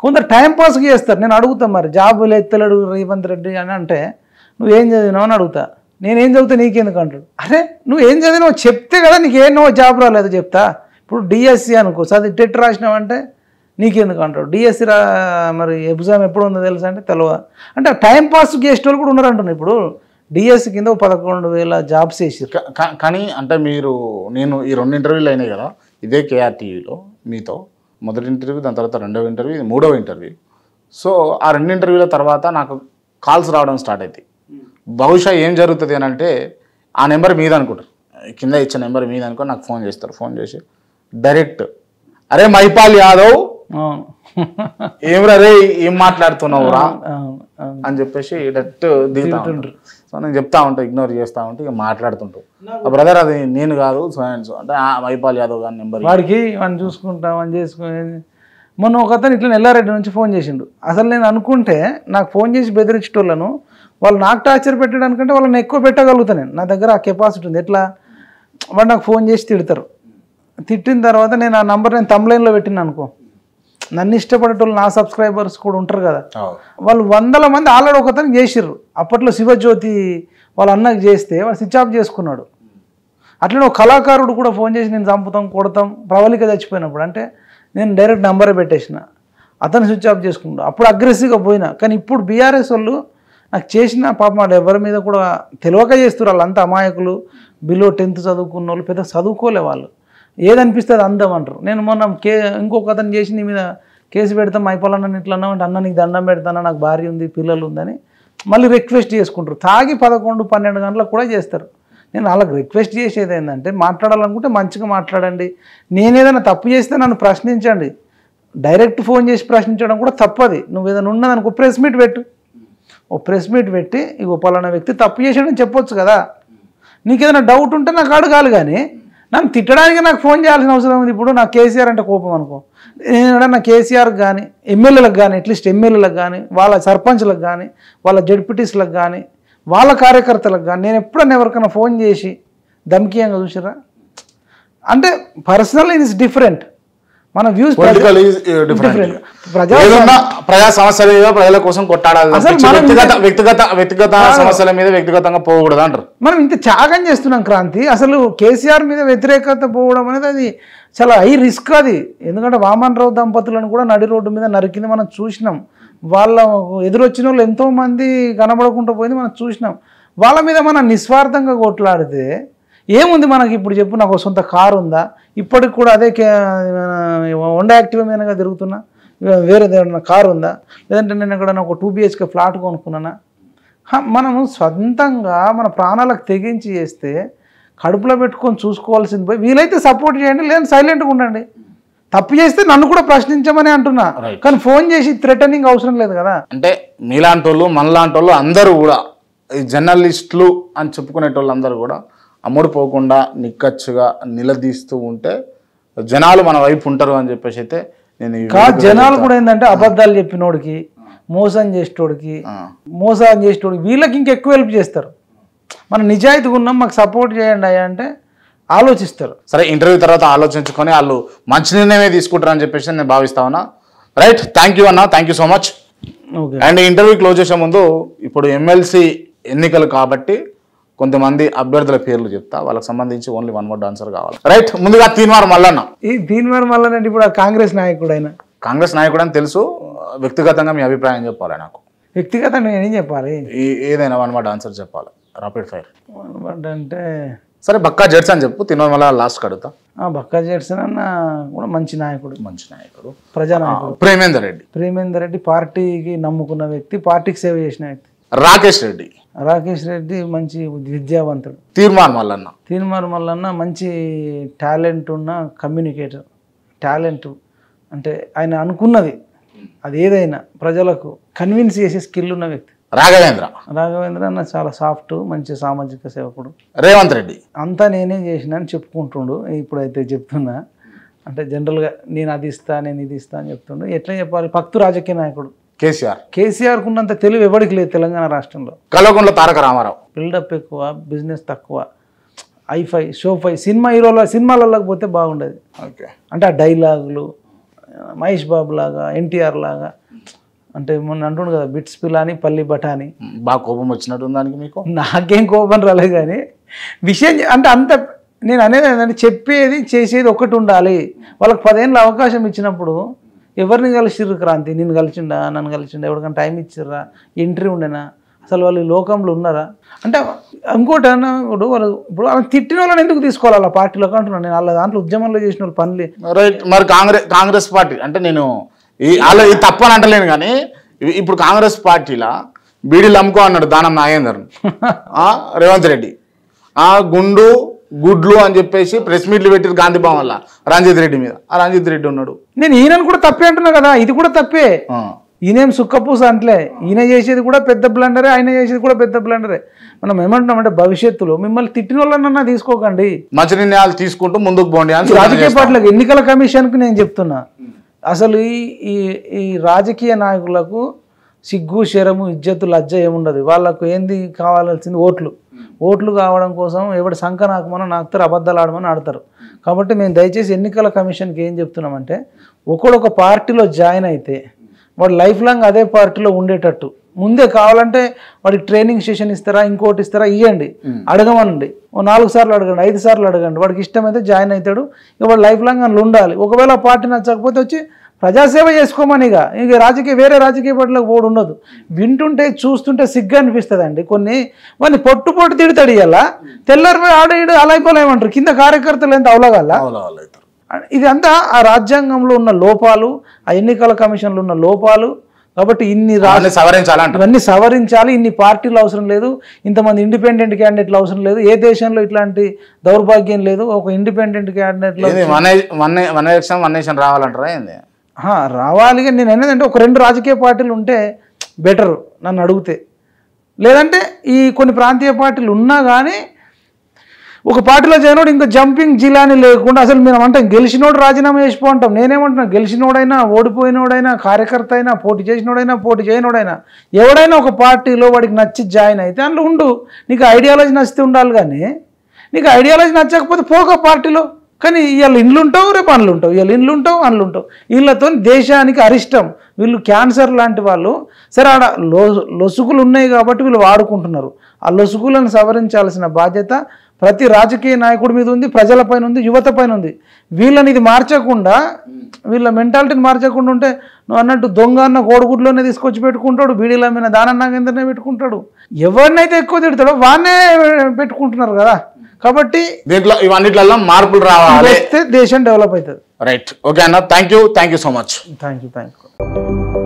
కొందరు టైంపాస్కి చేస్తారు. నేను అడుగుతా మరి జాబులు ఎత్తలేడు రేవంత్ రెడ్డి అని అంటే నువ్వేం చదివినావు అని అడుగుతా. నేనేం చదివితే నీకెందుకు అంటాడు. అరే నువ్వేం చదివినావు చెప్తే కదా నీకేమో జాబ్ రాలేదు చెప్తా. ఇప్పుడు డిఎస్సి అనుకో చదివి టెట్ రాసినావంటే నీకెందుకు అంటాడు. డిఎస్సి మరి ఎగ్జామ్ ఎప్పుడు ఉందో తెలుసా అంటే తెలియదు. అంటే టైంపాస్ చేసే వాళ్ళు కూడా ఉన్నారంటున్నారు. ఇప్పుడు డిఎస్సి కింద 11,000 జాబ్స్ వేసారు. కానీ అంటే నేను ఈ 2 ఇంటర్వ్యూలు అయినాయి కదా ఇదే కేఆర్టీవీలో మీతో. మొదటి ఇంటర్వ్యూ, దాని తర్వాత 2వ ఇంటర్వ్యూ, ఇది 3వ ఇంటర్వ్యూ. సో ఆ 2 ఇంటర్వ్యూల తర్వాత నాకు కాల్స్ రావడం స్టార్ట్ అవుతాయి. బహుశా ఏం జరుగుతుంది అని అంటే ఆ నెంబర్ మీద అనుకుంటారు, కింద ఇచ్చే నెంబర్ మీద అనుకో నాకు ఫోన్ చేస్తారు. ఫోన్ చేసి డైరెక్ట్ అరే మైపాల్ యాదవ్ ఏమిరా రే ఏం మాట్లాడుతున్నావురా అని చెప్పేసి డైరెక్ట్ దిగుతా ఉంటారు. సో నేను చెప్తా ఉంటా, ఇగ్నోర్ చేస్తూ ఉంటే ఇక మాట్లాడుతుంటావు. బ్రదర్ అది నేను కాదు సో అండ్ సో అంటే మైపాల్ యాదవ్ గారి నెంబర్ వాడికి వాడిని చూసుకుంటాం అని చేసుకుని. మొన్న ఒక అతను ఇట్లా ఎల్లారెడ్డి నుంచి ఫోన్ చేసిండు. అసలు నేను అనుకుంటే నాకు ఫోన్ చేసి బెదిరించేటోళ్ళను వాళ్ళు నాకు టార్చర్ పెట్టడానికంటే వాళ్ళని ఎక్కువ పెట్టగలుగుతాను నేను. నా దగ్గర ఆ కెపాసిటీ ఉంది. ఎట్లా వాడు నాకు ఫోన్ చేసి తిడతారు. తిట్టిన తర్వాత నేను ఆ నంబర్ నేను తమ్లైన్లో పెట్టిన అనుకో, నన్ను ఇష్టపడేటోళ్ళు నా సబ్స్క్రైబర్స్ కూడా ఉంటారు కదా, వాళ్ళు 100 మంది ఆల్రెడీ ఒకతను చేసిర్రు. అప్పట్లో శివజ్యోతి వాళ్ళ అన్నకి చేస్తే వాడు స్విచ్ ఆఫ్ చేసుకున్నాడు. అట్లనే ఒక కళాకారుడు కూడా ఫోన్ చేసి నేను చంపుతాం కొడతాం ప్రవళిక చచ్చిపోయినప్పుడు అంటే నేను డైరెక్ట్ నంబరే పెట్టేసిన, అతను స్విచ్ ఆఫ్ చేసుకున్నాడు. అప్పుడు అగ్రెసివ్గా పోయినా. కానీ ఇప్పుడు బీఆర్ఎస్ వాళ్ళు నాకు చేసిన పాపం వాళ్ళు ఎవరి మీద కూడా తెలియక చేస్తారు. వాళ్ళంతా అమాయకులు, బిలో 10th చదువుకున్న వాళ్ళు, పెద్ద చదువుకోలే వాళ్ళు. ఏదనిపిస్తుంది అందం అంటారు. నేను మొన్న ఇంకొక అతను చేసి నీ మీద కేసు పెడతాం అయిపోవాలన్న ఇట్లా అన్నామంటే అన్న నీకు దండం పెడతానా నాకు భార్య ఉంది పిల్లలు ఉందని మళ్ళీ రిక్వెస్ట్ చేసుకుంటారు. తాగి 11-12 గంటలకు కూడా చేస్తారు. నేను వాళ్ళకి రిక్వెస్ట్ చేసేది ఏంటంటే మాట్లాడాలనుకుంటే మంచిగా మాట్లాడండి. నేనేదైనా తప్పు చేస్తే నన్ను ప్రశ్నించండి. డైరెక్ట్ ఫోన్ చేసి ప్రశ్నించడం కూడా తప్పది. నువ్వు ఏదైనా ఉన్నదనుకో ప్రెస్ మీట్ పెట్టు. ఓ ప్రెస్ మీట్ పెట్టి ఇగో పలానా వ్యక్తి తప్పు చేసాడని చెప్పొచ్చు కదా. నీకు ఏదైనా డౌట్ ఉంటే నాకు అడగాలి. కానీ నన్ను తిట్టడానికి నాకు ఫోన్ చేయాల్సిన అవసరం ఉంది. ఇప్పుడు నాకు కేసీఆర్ అంటే కోపం అనుకో, నేను నా కేసీఆర్కి కానీ ఎమ్మెల్యేలకు కానీ అట్లీస్ట్ ఎమ్మెల్యేలకు కానీ వాళ్ళ సర్పంచ్లకు కానీ వాళ్ళ జడ్పీటీస్లకు కానీ వాళ్ళ కార్యకర్తలకు కానీ నేను ఎప్పుడన్నా ఎవరికైనా ఫోన్ చేసి ధమ్కీయంగా చూసిరా అంటే పర్సనల్ ఇస్ డిఫరెంట్. మన వ్యూస్ డిఫరెంట్. ప్రజా సమస్యల మీద ప్రజల కోసం కొట్టాడాలి, వ్యక్తిగత సమస్యల మీద వ్యక్తిగతంగా పోకూడదు అంటారు. మనం ఇంత త్యాగం చేస్తున్నాం క్రాంతి. అసలు కేసీఆర్ మీద వ్యతిరేకత పోవడం అనేది అది చాలా హై రిస్క్ అది. ఎందుకంటే వామన్ రావు దంపతులను కూడా నడి రోడ్డు మీద నరికింది మనం చూసినాం. వాళ్ళ ఎదురొచ్చిన వాళ్ళు ఎంతోమంది కనబడకుండా పోయింది మనం చూసినాం. వాళ్ళ మీద మనం నిస్వార్థంగా కొట్లాడితే ఏముంది మనకి? ఇప్పుడు చెప్పు, నాకు సొంత కారు ఉందా? ఇప్పటికి కూడా అదే హోండా యాక్టివా మీదగా తిరుగుతున్నా. వేరే ఏదైనా కారు ఉందా? లేదంటే నేను ఎక్కడైనా ఒక 2 BHK ఫ్లాట్ కొనుక్కున్నానా? మనము సొంతంగా మన ప్రాణాలకు తెగించి చేస్తే కడుపులో పెట్టుకొని చూసుకోవాల్సింది పోయి వీలైతే సపోర్ట్ చేయండి, లేదంటే సైలెంట్గా ఉండండి. తప్పు చేస్తే నన్ను కూడా ప్రశ్నించమని అంటున్నా. కానీ ఫోన్ చేసి థ్రెటనింగ్ అవసరం లేదు కదా. అంటే మీలాంటి వాళ్ళు మనలాంటి వాళ్ళు అందరూ కూడా ఈ జర్నలిస్టులు అని చెప్పుకునేటోళ్ళు అందరూ కూడా అమ్ముడు పోకుండా నిక్కచ్చుగా నిలదీస్తూ ఉంటే జనాలు మన వైపు ఉంటారు అని చెప్పేసి అయితే నేను జనాలు కూడా ఏంటంటే అబద్ధాలు చెప్పినోడికి మోసం చేసేటోడికి వీళ్ళకి ఇంకెక్కువ హెల్ప్ చేస్తారు. మనం నిజాయితీగా ఉన్నాం మాకు సపోర్ట్ చేయండి అయ్యా అంటే ఆలోచిస్తారు. సరే ఇంటర్వ్యూ తర్వాత ఆలోచించుకొని వాళ్ళు మంచి నిర్ణయమే తీసుకుంటారు అని చెప్పేసి నేను భావిస్తా ఉన్నా. రైట్, థ్యాంక్ యూ అన్న, thank you so much. And interview close చేసే ముందు ఇప్పుడు ఎమ్మెల్సీ ఎన్నికలు కాబట్టి కొంతమంది అభ్యర్థుల పేర్లు చెప్తా, వాళ్ళకి సంబంధించి ఓన్లీ 1 word ఆన్సర్ కావాలి. రైట్, ముందుగా తీన్మార్ మల్లన్న. ఈ తీన్మార్ మల్లన్న అంటే ఇప్పుడు కాంగ్రెస్ నాయకుడు అని తెలుసు, వ్యక్తిగతంగా మీ అభిప్రాయం చెప్పాలి. నాకు వ్యక్తిగతంగా నేనేం చెప్పాలి? ఏదైనా 1 word ఆన్సర్ చెప్పాలి, రాపిడ్ ఫైర్. 1 word అంటే సరే బక్కా జెడ్సన్ అని చెప్పు, తీన్మార్ మల్లన్న లాస్ట్ కడుగుతా. బక్కా జెడ్సన్ అన్న కూడా మంచి నాయకుడు, ప్రజానాయకుడు. ప్రేమేందర్ రెడ్డి పార్టీకి నమ్ముకున్న వ్యక్తి, పార్టీకి సేవ చేసిన వ్యక్తి. రాకేష్ రెడ్డి మంచి విద్యావంతుడు. తీన్మార్ మల్లన్న మంచి టాలెంట్ ఉన్న కమ్యూనికేటర్. టాలెంట్ అంటే ఆయన అనుకున్నది అది ఏదైనా ప్రజలకు కన్విన్స్ చేసే స్కిల్ ఉన్న వ్యక్తి. రాఘవేంద్ర అన్న చాలా సాఫ్ట్, మంచి సామాజిక సేవకుడు. రేవంత్ రెడ్డి అంతా నేనే చేసిన అని చెప్పుకుంటుండు. ఇప్పుడైతే చెప్తున్నా అంటే జనరల్గా నేను అది ఇస్తా నేను ఇది ఇస్తా అని చెప్తుండు. ఎట్లా చెప్పాలి? భక్తు రాజకీయ నాయకుడు. కేసీఆర్ కున్నంత తెలివి ఎవరికి లేదు తెలంగాణ రాష్ట్రంలో. కల్వకుంట్ల తారక రామారావు. బిల్డప్ ఎక్కువ, బిజినెస్ తక్కువ, ఐఫై షోఫై. సినిమాలకు పోతే బాగుండేది. అంటే ఆ డైలాగులు మహేష్ బాబు లాగా, ఎన్టీఆర్ లాగా, అంటే మొన్న అంటుండు కదా బిట్స్ పిలాని పల్లి బఠాని. బాగా కోపం వచ్చినట్టు దానికి మీకు? నాకేం కోపం రాలేదు, కానీ విషయం అంటే అంత నేను అనేది ఏంటంటే చెప్పేది చేసేది ఒకటి ఉండాలి. వాళ్ళకి 10 ఏళ్ళ అవకాశం ఇచ్చినప్పుడు ఎవరిని కలిసిర్రు క్రాంతి? నిన్ను కలిసిండా, నన్ను కలిసిండా, ఎవరికైనా టైం ఇచ్చిర్రా, ఎంట్రీ ఉండేనా, అసలు వాళ్ళు ఈ లోకంలో ఉన్నారా? అంటే ఇంకోటి అన్న ఇప్పుడు వాళ్ళు ఇప్పుడు వాళ్ళని తిట్టిన వాళ్ళని ఎందుకు తీసుకోవాలి వాళ్ళ పార్టీలోకి అంటున్నాను నేను. వాళ్ళ దాంట్లో ఉద్యమంలో చేసిన వాళ్ళు పనులే. రైట్. మరి కాంగ్రెస్ పార్టీ అంటే నేను అలా ఇది తప్పని అంటలేను, కానీ ఇప్పుడు కాంగ్రెస్ పార్టీలో బీడీలు అమ్ముకో అన్నాడు దానం నాగేందర్ రేవంత్ రెడ్డి. గుండు గుడ్లు అని చెప్పేసి ప్రెస్ మీట్లు పెట్టారు గాంధీ భవన్ వల్ల రంజిత్ రెడ్డి మీద. ఆ రంజిత్ రెడ్డి ఉన్నాడు. నేను ఈయనను కూడా తప్పే అంటున్నా కదా, ఇది కూడా తప్పే. ఈయనేం సుక్కపూస అంటలే, ఈయన చేసేది కూడా పెద్ద బ్లండరే, ఆయన చేసేది కూడా పెద్ద బ్లండరే. మనం ఏమంటున్నామంటే భవిష్యత్తులో మిమ్మల్ని తిట్టిన వాళ్ళన్నా తీసుకోకండి, మంచి నిర్ణయాలు తీసుకుంటూ ముందుకు పోండి అని రాజకీయ పార్టీలకు. ఎన్నికల కమిషన్కు నేను చెప్తున్నా, అసలు ఈ రాజకీయ నాయకులకు సిగ్గు శరము ఇజ్జతు లజ్జ ఏముండదు. వాళ్ళకు ఏంది కావాల్సింది ఓట్లు కావడం కోసం ఎవడు సంఖ నాకమని నాకుతారు, అబద్ధాలు ఆడమని ఆడతారు. కాబట్టి మేము దయచేసి ఎన్నికల కమిషన్కి ఏం చెప్తున్నామంటే, ఒకడొక పార్టీలో జాయిన్ అయితే వాడు లైఫ్ లాంగ్ అదే పార్టీలో ఉండేటట్టు ముందే కావాలంటే వాడికి ట్రైనింగ్ సెషన్ ఇస్తారా, ఇంకోటి ఇస్తారా, ఇవ్వండి, అడగమనండి. 4 సార్లు అడగండి, 5 సార్లు అడగండి. వాడికి ఇష్టమైతే జాయిన్ అవుతాడు. ఇక వాడు లైఫ్ లాంగ్ అందులో ఉండాలి. ఒకవేళ పార్టీ నచ్చకపోతే వచ్చి ప్రజాసేవ చేసుకోమని. ఇక వేరే రాజకీయ పార్టీలకు పోడు ఉండదు. వింటుంటే చూస్తుంటే సిగ్గు అనిపిస్తుంది. కొన్ని పొట్టు తిడతాడు. ఇలా తెల్లరిపోయి ఆడ అలాయిపోలేమంటారు కింద కార్యకర్తలు ఎంత అవలగాల. ఇది అంతా ఆ రాజ్యాంగంలో ఉన్న లోపాలు, ఆ ఎన్నికల కమిషన్లో ఉన్న లోపాలు. కాబట్టి ఇవన్నీ సవరించాలి. ఇన్ని పార్టీలు అవసరం లేదు, ఇంతమంది ఇండిపెండెంట్ క్యాండిడేట్లు అవసరం లేదు. ఏ దేశంలో ఇట్లాంటి దౌర్భాగ్యం లేదు. ఒక ఇండిపెండెంట్ క్యాండిడేట్లో రావాలంటారా? రావాలి. నేను ఏంటంటే ఒక 2 రాజకీయ పార్టీలు ఉంటే బెటరు నన్ను అడిగితే. లేదంటే ఈ కొన్ని ప్రాంతీయ పార్టీలు ఉన్నా కానీ ఒక పార్టీలో చేయనోడు ఇంకా జంపింగ్ జిలాని లేకుండా, అసలు మేము అంటాం గెలిచినోడు రాజీనామా చేసిపో అంటాం. నేనేమంటున్నా, గెలిచినోడైనా ఓడిపోయినోడైనా కార్యకర్త అయినా పోటీ చేసినోడైనా పోటీ చేయనోడైనా ఎవడైనా ఒక పార్టీలో వాడికి నచ్చి జాయిన్ అయితే అందులో ఉండు. నీకు ఐడియాలజీ నచ్చితే ఉండాలి, కానీ నీకు ఐడియాలజీ నచ్చకపోతే పోక పార్టీలో. కానీ ఇవాళ ఇండ్లు ఉంటావు, రేపు అండ్లు ఉంటావు, ఇవాళ ఇండ్లు ఉంటావు, అండ్లు ఉంటావు. వీళ్ళతో దేశానికి అరిష్టం. వీళ్ళు క్యాన్సర్ లాంటి వాళ్ళు. సరే ఆడ లొసుగులు ఉన్నాయి కాబట్టి వీళ్ళు వాడుకుంటున్నారు. ఆ లొసుగులను సవరించాల్సిన బాధ్యత ప్రతి రాజకీయ నాయకుడి మీద ఉంది, ప్రజలపైన ఉంది, యువత పైన ఉంది. వీళ్ళని ఇది మార్చకుండా, వీళ్ళ మెంటాలిటీని మార్చకుండా ఉంటే నువ్వు అన్నట్టు దొంగ అన్న కోడిగుడ్లోనే తీసుకొచ్చి పెట్టుకుంటాడు, బీడీల మీద దానం నాగేందర్నే పెట్టుకుంటాడు. ఎవరినైతే ఎక్కువ తిడతాడో వాన్నే పెట్టుకుంటున్నారు కదా. కాబట్టి దీంట్లో ఇవన్నిట్లలో మార్పులు రావాలి, దేశం డెవలప్ అవుతుంది. రైట్. ఓకే అన్న, thank you so much. Thank you.